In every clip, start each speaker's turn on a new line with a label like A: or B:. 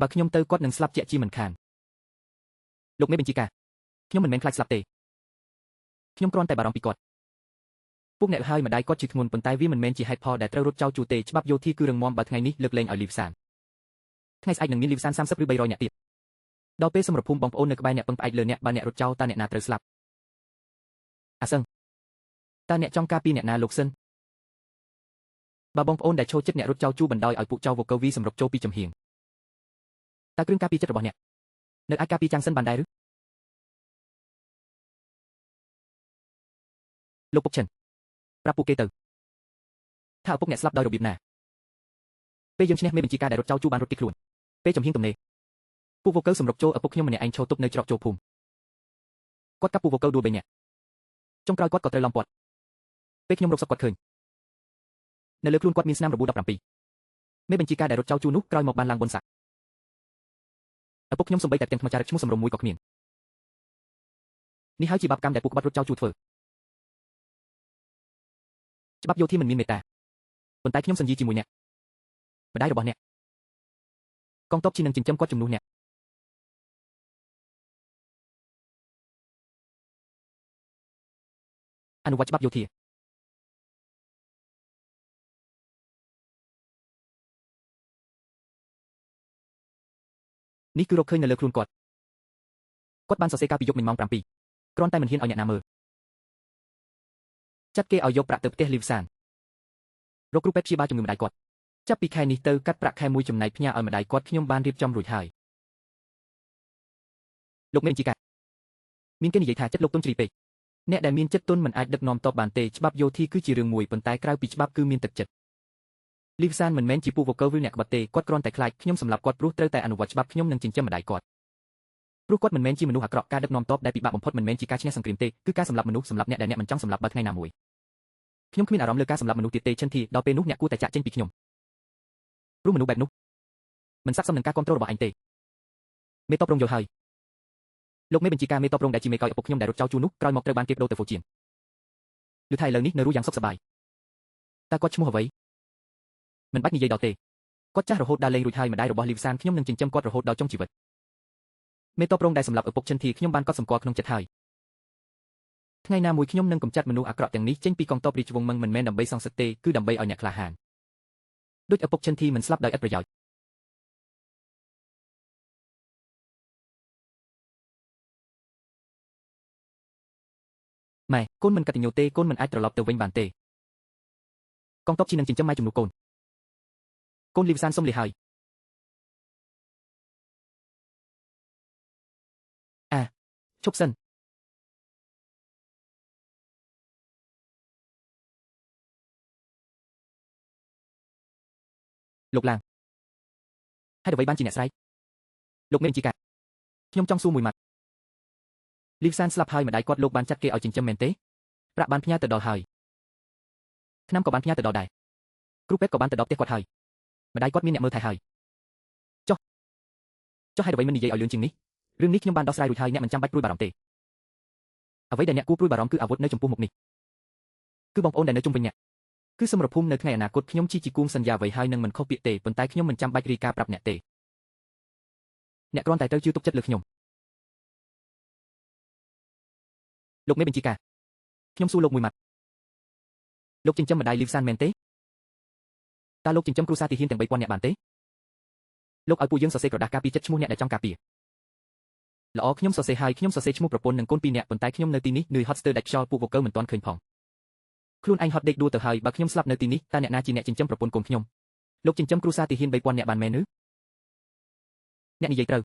A: បើខ្ញុំទៅគាត់នឹងស្លាប់ជាក់ជាមិនខានលោកមេបញ្ជាការខ្ញុំមិនមែនខ្លាចស្លាប់ទេខ្ញុំគ្រាន់តែបារម្ភពីគាត់ពួកអ្នកហើយម្ដាយគាត់ជាធ្ងន់ប៉ុន្តែវាមិនមែនជាហេតុផលដែលត្រូវរត់ចោលជួទេច្បាប់យោធាគឺរឹងមាំបើថ្ងៃនេះលើកលែងឲ្យលីវសានថ្ងៃស្អែកនឹងមានលីវសាន30ឬ300នាក់ទៀតដល់ពេលសមរភូមិបងប្អូននៅក្បែរអ្នកពឹងផ្អែកលើអ្នកបើអ្នករត់ចោលតើអ្នកណាត្រូវស្លាប់អាសឹងតើអ្នកចង់ការពីអ្នកណាលោកសិនបើបងប្អូនដែលចូលចិត្តអ្នករត់ចោលជួបណ្ដោយឲ្យពួកចៅវកវីសម្រុកចូលពីចំហៀងតើគ្រឿងការពារចិត្តរបស់អ្នកនៅអាចការពារចាំងសិនបានដែរឬលោកពុកឈិនប្រាប់ពួកគេទៅថាឪពុកអ្នកស្លាប់ដោយរបៀបណាពេលយើងឈ្នះមេបញ្ជាការដែលរត់ចោលជួបានរត់គេខ្លួនពេលចំហៀងទំនេរពួកវកូវសម្រុកចូលឪពុកខ្ញុំម្នាក់ឯងឈរទប់នៅច្រកចូលភូមិគាត់កាប់ពួកវកូវដួល3នាក់ចុងក្រោយគាត់ក៏ត្រូវឡំពាត់ពេលខ្ញុំរកសពគាត់ឃើញនៅលើខ្លួនគាត់មានស្នាមរបួស17មេបញ្ជាការដែលរត់ចោលជួនោះក្រោយមកបានឡើងបុណ្យស័ក្តិឪពុកខ្ញុំសំបីតែទាំងថ្មចារឹកឈ្មោះសំរុំមួយក៏គ្មាននេះហើយជាបាបកម្មដែលពួកក្បត់រត់ចោលជួធ្វើច្បាប់យោធាមិនមានមេត្តាប៉ុន្តែខ្ញុំសន្យាជាមួយអ្នកម្ដាយរបស់អ្នកកងទ័ពជានឹងចិញ្ចឹមគាត់ជំនួសអ្នកអនុវត្តច្បាប់យោធានេះគឺរកឃើញនៅលើខ្លួនគាត់បានសរសេរកាលពីយប់មិញម៉ោង7គ្រាន់តែមិនហ៊ានឲ្យអ្នកណាមើលចាត់គេឲ្យយកប្រាក់ទៅផ្ទះលីវសានរកគ្រូពេទ្យព្យាបាលជំងឺម្ដាយគាត់ចាប់ពីខែនេះទៅកាត់ប្រាក់ខែមួយចំណែកផ្ញើឲ្យម្ដាយគាត់ខ្ញុំបានរៀបចំរួចហើយលោកមេបញ្ជាការមានគេនិយាយថាចិត្តលោកទុនជ្រីពេកអ្នកដែលមានចិត្តទុនមិនអាចដឹកនាំតបបានទេច្បាប់យោធាគឺជារឿងមួយប៉ុន្តែក្រៅពីច្បាប់គឺមានទឹកចិត្តលីវសានមិនមែនជាពូវកូវឬអ្នកក្បត់ទេគាត់គ្រាន់តែខ្លាចខ្ញុំសម្លាប់គាត់ព្រោះត្រូវតែអនុវត្តច្បាប់ខ្ញុំនឹងចិញ្ចឹមម្ដាយគាត់ព្រោះគាត់មិនមែនជាមនុស្សអាក្រក់ការដឹកនាំតបដែលពិបាកបំផុតមិនមែនជាការឈ្នះសង្គ្រាមទេគឺការសម្លាប់មនុស្សសម្លាប់អ្នកដែលអ្នកមិនចង់សម្លាប់បើថ្ងៃណាមួយខ្ញុំគ្មានអារម្មណ៍លើការសម្លាប់មនុស្សទៀតទេឈិនធីដល់ពេលនោះអ្នកគួរតែចាក់ចេញពីខ្ញុំព្រោះមនុស្សបែបនោះមិនស័ក្តិសមនឹងការគ្រប់គ្រងរបស់អញទេមេតបរងយល់ហើយលោកមេបញ្ជាការមេតបរងដែលជាមេកោយឪពុកខ្ញុំដែលរត់ចោលជួនោះក្រោយមកត្រូវបានគេបដូរទៅហ្វូជៀនឮថាឥឡូវនេះនៅរស់យ៉ាងសុខសប្បាយតើគាត់ឈ្មោះអ្វីមិនបាច់និយាយដល់ទេគាត់ចាស់រហូតដល់លេងរួចហើយម្ដាយរបស់លីវសានខ្ញុំនឹងចិញ្ចឹមគាត់រហូតដល់ចុងជីវិតមេតបរងដែលសម្លាប់ឪពុកឈិនធីខ្ញុំបានកត់សម្គាល់ក្នុងចិត្តហើយថ្ងៃណាមួយខ្ញុំនឹងកម្ចាត់មនុស្សអាក្រក់ទាំងនេះចេញពីកងទ័ពរាជវង្សមឹងមិនមែនដើម្បីសងសឹកទេគឺដើម្បីឲ្យអ្នកក្លាហានដូចឪពុកឈិនធីមិនស្លាប់ដោយឥតប្រយោជន៍ម៉ែកូនមិនកតញ្ញូទេកូនមិនអាចត្រឡប់ទៅវិញបានទេកងទ័ពជានឹងចិញ្ចឹមម៉ែជំនួសកូនលីវសានសុំលាហើយឈប់សិនលោកឡាងហើយអ្វីបានជាអ្នកស្រែកលោកមេបញ្ជាការខ្ញុំចង់សួរមួយម៉ាត់លីវសានស្លាប់ហើយម្ដាយគាត់លោកបានចាត់គេឲ្យចិញ្ចឹមមែនទេប្រាក់បានផ្ញើទៅដល់ហើយថ្នាំក៏បានផ្ញើទៅដល់ដែរគ្រូពេទ្យក៏បានទៅដល់ផ្ទះគាត់ហើយម្ដាយគាត់មានអ្នកមើលថែហើយចុះហេតុអ្វីមិននិយាយឲ្យលឿនជាងនេះរឿងនេះខ្ញុំបានដោះស្រាយរួចហើយអ្នកមិនចាំបាច់ព្រួយបារម្ភទេអ្វីដែលអ្នកគួរព្រួយបារម្ភគឺអាវុធនៅចំពោះមុខនេះគឺបងប្អូនដែលនៅជុំវិញអ្នកគឺសមរភូមិនៅថ្ងៃអនាគតខ្ញុំជាគូងសន្យាអ្វីហើយនឹងមិនខុសពាក្យទេប៉ុន្តែខ្ញុំមិនចាំបាច់រាយការណ៍ប្រាប់អ្នកទេអ្នកគ្រាន់តែត្រូវជឿទុកចិត្តលើខ្ញុំលោកមេបញ្ជាការខ្ញុំសួរលោកមួយម៉ាត់លោកចិញ្ចឹមម្ដាយលីវសានមែនទេតើលោកចិញ្ចឹមគ្រួសារទីហ៊ានទាំង3000នាក់បានទេលោកឲ្យពួកយើងសរសេរក្រដាស់ការពារចិត្តឈ្មោះអ្នកដែលចង់ការពារល្អខ្ញុំសរសេរហើយខ្ញុំសរសេរឈ្មោះប្រពន្ធនិងកូន2នាក់ប៉ុន្តែខ្ញុំនៅទីនេះនឿយហត់ស្ទើរដាច់ខ្យល់ពួកវកូវមិនទាន់ឃើញផងខ្លួនឯងហត់ដេកដួលទៅហើយបើខ្ញុំស្លាប់នៅទីនេះតើអ្នកណាជាអ្នកចិញ្ចឹមប្រពន្ធកូនខ្ញុំលោកចិញ្ចឹមគ្រួសារទីហ៊ាន3000នាក់បានមែនឬអ្នកនិយាយត្រូវ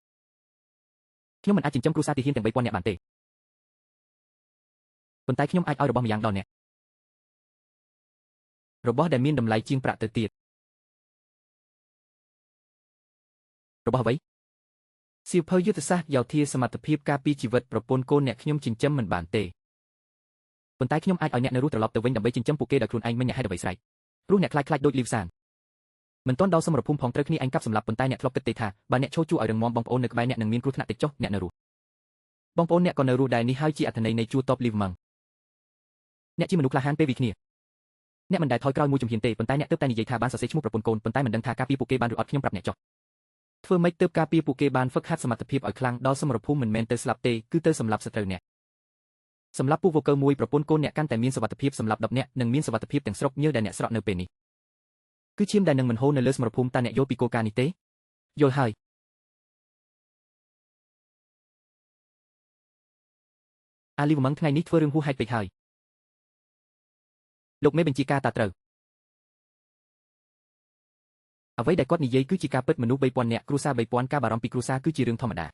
A: ខ្ញុំមិនអាចចិញ្ចឹមគ្រួសារទីហ៊ានទាំង3000នាក់បានទេប៉ុន្តែខ្ញុំអាចឲ្យរបស់ម្យ៉ាងដល់អ្នករបស់ដែលមានតម្លៃជាងប្រាក់ទៅទៀតរបស់អ្វីសៀវភៅយុទ្ធសាស្ត្រយោធាសមត្ថភាពការពារជីវិតប្រពន្ធកូនអ្នកខ្ញុំចិញ្ចឹមមិនបានទេប៉ុន្តែខ្ញុំអាចឲ្យអ្នកនៅរស់ត្រឡប់ទៅវិញដើម្បីចិញ្ចឹមពួកគេដោយខ្លួនឯងមិនអ្នកហេតុអ្វីស្រែកព្រោះអ្នកខ្លាចដូចលីវសានមិនទាន់ដល់សមរភូមិផងត្រូវគ្នាឯងកាប់សម្លាប់ប៉ុន្តែអ្នកធ្លាប់គិតទេថាបើអ្នកឈរជួរឲ្យរងមាំបងប្អូននៅក្បែរអ្នកនឹងមានគ្រោះថ្នាក់តិចចុះអ្នកនៅរស់បងប្អូនអ្នកក៏នៅរស់ដែរនេះហើយជាអត្ថន័យនៃជួរតបលីវម៉ងអ្នកជាមនុស្សក្លាហានពេលវិគ្នាអ្នកមិនដែលថយក្រោយមួយជំហានទេប៉ុន្តែអ្នកទើបតែនិយាយថាបានសរសេរឈ្មោះប្រពន្ធកូនប៉ុន្តែមិនដឹងថាការពារពួកគេបានឬអត់ខ្ញុំប្រាប់អ្នកចុះ ធ្វើម៉េចទើបការពារពួកគេបានហ្វឹកហាត់សមត្ថភាពឲ្យខ្លាំងដល់សមរភូមិមិនមែនទៅស្លាប់ទេគឺទៅសម្លាប់សត្រូវអ្នកសម្រាប់ពូវ៉ូកឺមួយប្រពន្ធកូនអ្នកកាន់តែមានសុវត្ថិភាពសម្រាប់10នាក់និងមានសុវត្ថិភាពទាំងស្រុកញើសដែលអ្នកស្រក់នៅពេលនេះគឺឈាមដែលនឹងមិនហូរនៅលើសមរភូមិតើអ្នកយល់ពីគោលការណ៍នេះទេយល់ហើយអាលីវម៉ង់ថ្ងៃនេះធ្វើរឿងហួសហេតុពេកហើយលោកមេបញ្ជាការតាត្រូវអ្វីដែលគាត់និយាយគឺជាការពិតមនុស្ស3000នាក់គ្រួសារ3000ការបារម្ភពីគ្រួសារគឺជារឿងធម្មតា